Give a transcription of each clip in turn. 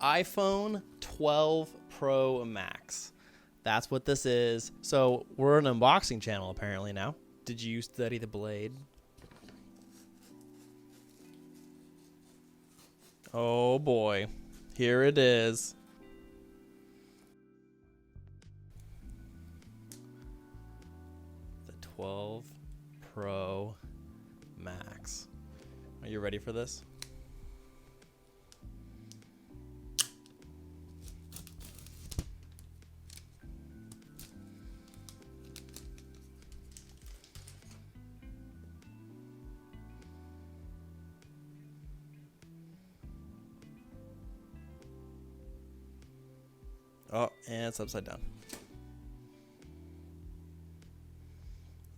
iPhone 12 Pro Max. That's what this is. So we're an unboxing channel apparently now. Did you study the blade? Oh boy, here it is. The 12 Pro Max. Are you ready for this? Oh, and it's upside down.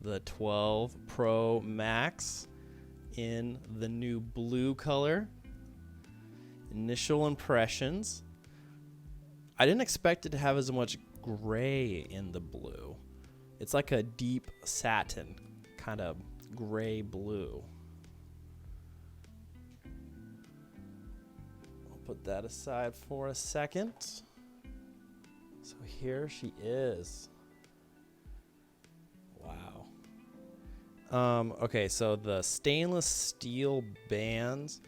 The 12 Pro Max in the new blue color. Initial impressions. I didn't expect it to have as much gray in the blue. It's like a deep satin, kind of gray blue. I'll put that aside for a second. So here she is. Wow. Okay, so the stainless steel bands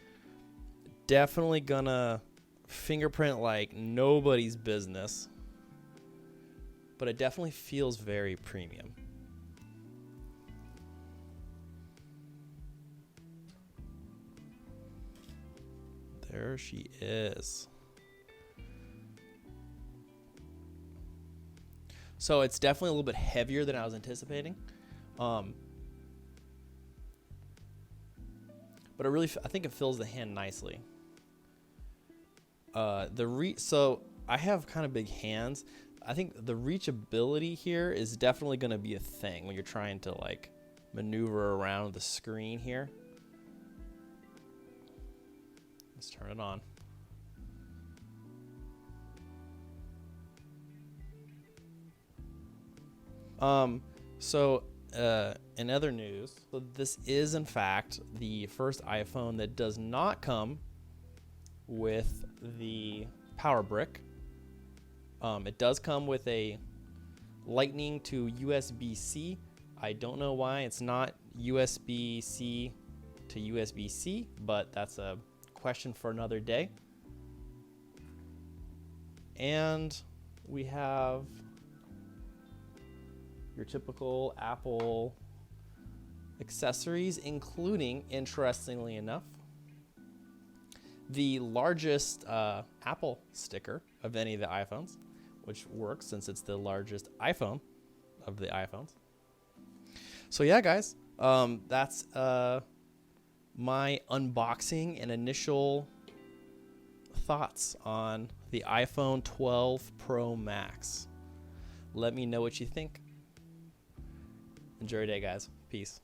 definitely gonna fingerprint like nobody's business, but it definitely feels very premium. There she is. So it's definitely a little bit heavier than I was anticipating. But I think it fills the hand nicely. So I have kind of big hands. I think the reachability here is definitely going to be a thing when you're trying to like maneuver around the screen here. Let's turn it on. In other news, this is in fact the first iPhone that does not come with the power brick. It does come with a Lightning to USB-C. I don't know why it's not USB-C to USB-C, but that's a question for another day. And we have your typical Apple accessories, including, interestingly enough, the largest Apple sticker of any of the iPhones, which works since it's the largest iPhone of the iPhones. So yeah, guys, that's my unboxing and initial thoughts on the iPhone 12 Pro Max. Let me know what you think. Enjoy your day, guys. Peace.